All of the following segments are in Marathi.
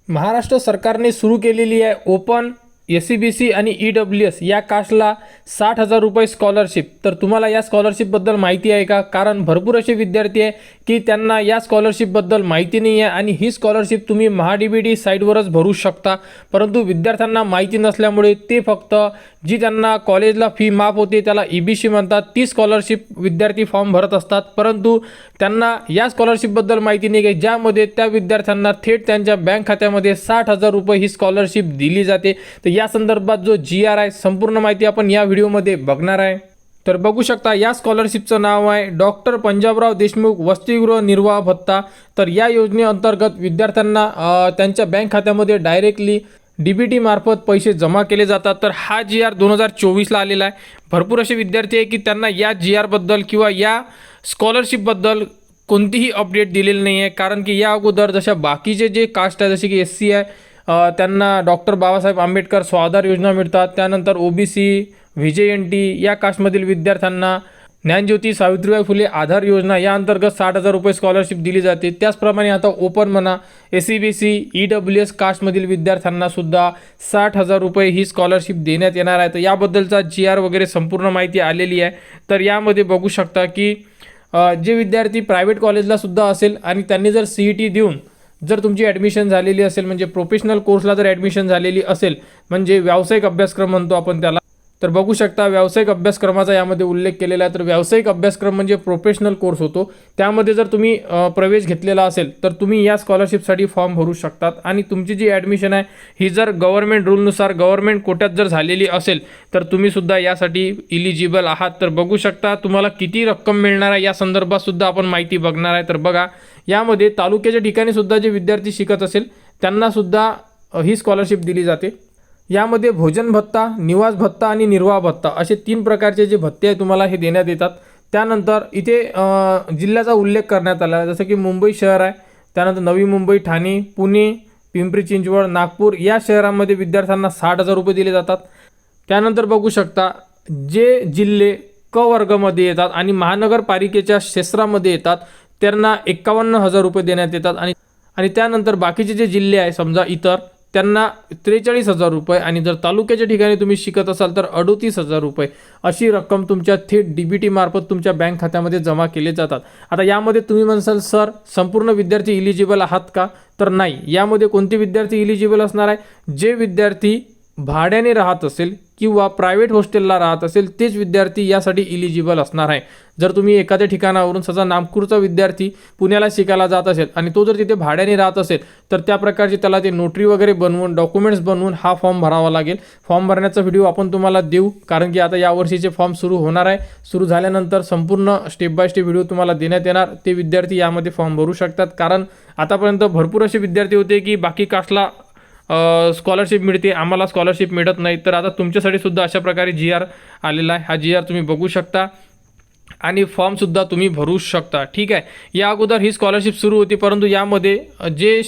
महाराष्ट्र सरकारने सुरू केलेली आहे ओपन SCBC आणि EWS या कास्टला 60,000 रुपये स्कॉलरशिप। तर तुम्हाला या स्कॉलरशिपबद्दल माहिती आहे का? कारण भरपूर असे विद्यार्थी आहे की त्यांना या स्कॉलरशिपबद्दल माहिती नाही आहे आणि ही स्कॉलरशिप तुम्ही MHA-DBT साईटवरच भरू शकता, परंतु विद्यार्थ्यांना माहिती नसल्यामुळे ते फक्त जी त्यांना कॉलेजला फी माफ होते त्याला EBC म्हणतात, ती स्कॉलरशिप विद्यार्थी फॉर्म भरत असतात, परंतु त्यांना या स्कॉलरशिपबद्दल माहिती नाही की ज्यामध्ये त्या विद्यार्थ्यांना थेट त्यांच्या बँक खात्यामध्ये 60,000 रुपये ही स्कॉलरशिप दिली जाते। तर या संदर्भात जो GR आहे संपूर्ण माहिती आपण या व्हिडिओमध्ये बघणार आहे। तर बघू शकता या स्कॉलरशिपचं नाव आहे डॉक्टर पंजाबराव देशमुख वसतिगृह निर्वाह भत्ता। तर या योजनेअंतर्गत विद्यार्थ्यांना त्यांच्या बँक खात्यामध्ये डायरेक्टली DBT मार्फत पैसे जमा केले जातात। तर हा GR 2024ला आलेला आहे। भरपूर असे विद्यार्थी आहे की त्यांना या GR बद्दल किंवा या स्कॉलरशिपबद्दल कोणतीही अपडेट दिलेली नाही आहे, कारण की या अगोदर जशा बाकीचे जे कास्ट आहे जसे की SC आहे त्यांना डॉक्टर बाबासाहेब आंबेडकर स्वाधार योजना मिळतात, त्यानंतर OBC VJNT या कास्टमधील विद्यार्थ्यांना ज्ञानज्योती सावित्रीबाई फुले आधार योजना या अंतर्गत 60,000 रुपये स्कॉलरशिप दिली जाते। त्याचप्रमाणे आता ओपन म्हणा SCBC EWS कास्टमधील विद्यार्थ्यांना सुद्धा 60,000 रुपये ही स्कॉलरशिप देण्यात येणार आहे। तर याबद्दलचा GR वगैरे संपूर्ण माहिती आलेली आहे। तर यामध्ये बघू शकता की जे विद्यार्थी प्रायव्हेट कॉलेजला सुद्धा असेल आणि त्यांनी जर CET देऊन जर तुमची ॲडमिशन झालेली असेल, म्हणजे प्रोफेशनल कोर्सला जर ॲडमिशन झालेली असेल, म्हणजे व्यावसायिक अभ्यासक्रम म्हणतो आपण त्याला, तर बघू शकता व्यावसायिक अभ्यासक्रमाचा यामध्ये उल्लेख केलेला आहे। तर व्यावसायिक अभ्यासक्रम म्हणजे प्रोफेशनल कोर्स होतो, त्यामध्ये जर तुम्ही प्रवेश घेतलेला असेल तर तुम्ही या स्कॉलरशिपसाठी फॉर्म भरू शकतात आणि तुमची जी ॲडमिशन आहे ही जर गव्हर्नमेंट रूलनुसार गव्हर्नमेंट कोट्यात जर झालेली असेल तर तुम्ही सुद्धा यासाठी इलिजिबल आहात। तर बघू शकता तुम्हाला किती रक्कम मिळणार आहे या संदर्भात सुद्धा आपण माहिती बघणार आहे। तर बघा यामध्ये तालुक्याच्या ठिकाणी सुद्धा जे विद्यार्थी शिकत असेल त्यांना सुद्धा ही स्कॉलरशिप दिली जाते। यामध्ये भोजन भत्ता, निवास भत्ता आणि निर्वाह भत्ता असे 3 प्रकारचे जे भत्ते आहे तुम्हाला हे देण्यात येतात। त्यानंतर इथे जिल्ह्याचा उल्लेख करण्यात आला आहे, जसं की मुंबई शहर आहे, त्यानंतर नवी मुंबई, ठाणे, पुणे, पिंपरी चिंचवड, नागपूर या शहरांमध्ये विद्यार्थ्यांना 60,000 रुपये दिले जातात। त्यानंतर बघू शकता जे जिल्हे क वर्गामध्ये येतात आणि महानगरपालिकेच्या क्षेत्रामध्ये येतात त्यांना 51,000 रुपये देण्यात येतात आणि त्यानंतर बाकीचे जे जिल्हे आहे समजा इतर त्यांना 43,000 रुपये आणि जर तालुक्याच्या ठिकाणी तुम्ही शिकत असाल तर 38,000 रुपये अशी रक्कम तुमच्या थेट DBT मार्फत तुमच्या बँक खात्यामध्ये जमा केले जातात। आता यामध्ये तुम्ही म्हणसाल सर संपूर्ण विद्यार्थी इलिजिबल आहात का? तर नाही, यामध्ये कोणते विद्यार्थी इलिजिबल असणार आहे? जे विद्यार्थी भाड्याने राहत असेल किंवा प्रायव्हेट हॉस्टेलला राहत असेल तेच विद्यार्थी यासाठी इलिजिबल असणार आहे। जर तुम्ही एखाद्या ठिकाणावरून समजा नागपूरचा विद्यार्थी पुण्याला शिकायला जात असेल आणि तो जर तिथे भाड्याने राहत असेल तर त्या प्रकारचे त्याला ते नोटरी वगैरे बनवून डॉक्युमेंट्स बनवून हा फॉर्म भरावा लागेल। फॉर्म भरण्याचा व्हिडिओ आपण तुम्हाला देऊ, कारण की आता यावर्षीचे फॉर्म सुरू होणार आहे। सुरू झाल्यानंतर संपूर्ण स्टेप बाय स्टेप व्हिडिओ तुम्हाला देण्यात येणार, ते विद्यार्थी यामध्ये फॉर्म भरू शकतात। कारण आतापर्यंत भरपूर असे विद्यार्थी होते की बाकी कास्टला स्कॉलरशिप मिळते, आम्हाला स्कॉलरशिप मिळत नाही। तर आता तुमच्यासाठी सुद्धा अशा प्रकारे GR आलेला आहे। हा GR तुम्ही बघू शकता आणि फॉर्मसुद्धा तुम्ही भरू शकता, ठीक आहे। या अगोदर ही स्कॉलरशिप सुरू होती, परंतु यामध्ये जे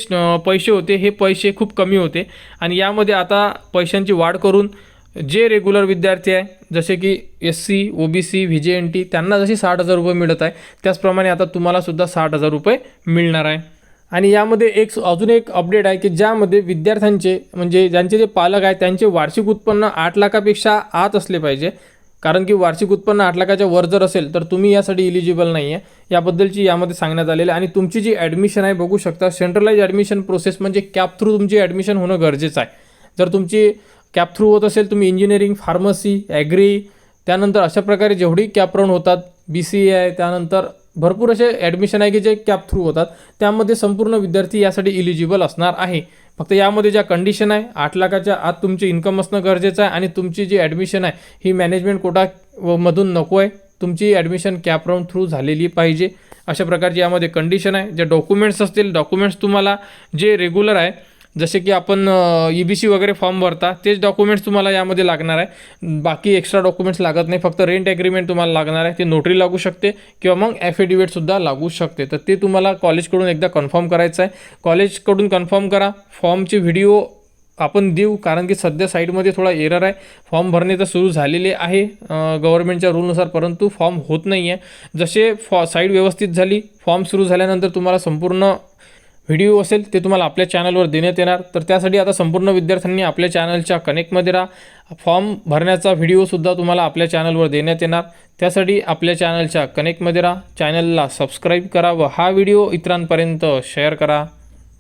पैसे होते हे पैसे खूप कमी होते आणि यामध्ये आता पैशांची वाढ करून जे रेग्युलर विद्यार्थी आहे जसे की SC OBC VJNT त्यांना जशी 60,000 रुपये मिळत आहे त्याचप्रमाणे आता तुम्हाला सुद्धा 60,000 रुपये मिळणार आहे। आणि यामध्ये अजून एक अपडेट आहे की ज्यामध्ये विद्यार्थ्यांचे म्हणजे ज्यांचे जे पालक आहेत त्यांचे वार्षिक उत्पन्न 8 लाखापेक्षा आत असले पाहिजे, कारण की वार्षिक उत्पन्न 8 लाखाच्या वर जर असेल तर तुम्ही यासाठी इलिजिबल नाही आहे, याबद्दलची यामध्ये सांगण्यात आलेलं आहे। आणि तुमची जी ॲडमिशन आहे बघू शकता सेंट्रलाइज ॲडमिशन प्रोसेस म्हणजे कॅप थ्रू तुमची ॲडमिशन होणं गरजेचं आहे। जर तुमची कॅप थ्रू होत असेल, तुम्ही इंजिनिअरिंग, फार्मसी, ॲग्री, त्यानंतर अशा प्रकारे जेवढी कॅप राऊंड होतात, BCA आहे, त्यानंतर भरपूर असे ॲडमिशन आहे की जे कॅप थ्रू होतात, त्यामध्ये संपूर्ण विद्यार्थी यासाठी इलिजिबल असणार आहे। फक्त यामध्ये ज्या कंडिशन आहे 8 लाखाच्या आत तुमचे इन्कम असणं गरजेचं आहे आणि तुमची जी ॲडमिशन आहे ही मॅनेजमेंट कोटा मधून नको आहे, तुमची ॲडमिशन कॅप राऊंड थ्रू झालेली पाहिजे, अशा प्रकारची यामध्ये कंडिशन आहे। जे डॉक्युमेंट्स असतील, डॉक्युमेंट्स तुम्हाला जे रेग्युलर आहे जसे की आपण EBC वगैरे फॉर्म भरता तेच डॉक्युमेंट्स तुम्हाला यामध्ये लागणार आहे, बाकी एक्स्ट्रा डॉक्युमेंट्स लागत नाही। फक्त रेंट ॲग्रीमेंट तुम्हाला लागणार आहे, ते नोटरी लागू शकते किंवा मग ॲफिडेविटसुद्धा लागू शकते। तर ते तुम्हाला कॉलेजकडून एकदा कन्फर्म करायचं आहे, कॉलेजकडून कन्फर्म करा। फॉर्मचे व्हिडिओ आपण देऊ, कारण की सध्या साईटमध्ये थोडा एरर आहे, फॉर्म भरणे तर सुरू झालेले आहे गव्हर्नमेंटच्या रूलनुसार, परंतु फॉर्म होत नाही आहे। जसे साईट व्यवस्थित झाली, फॉर्म सुरू झाल्यानंतर तुम्हाला संपूर्ण व्हिडिओ असेल ते तुम्हाला आपल्या चॅनलवर देण्यात येणार. तर त्यासाठी आता संपूर्ण विद्यार्थ्यांनी आपल्या चॅनलच्या कनेक्टमध्ये राहा. फॉर्म भरण्याचा व्हिडिओसुद्धा तुम्हाला आपल्या चॅनलवर देण्यात येणार. त्यासाठी आपल्या चॅनलच्या कनेक्टमध्ये राहा, चॅनलला सबस्क्राईब करा व हा व्हिडिओ इतरांपर्यंत शेअर करा.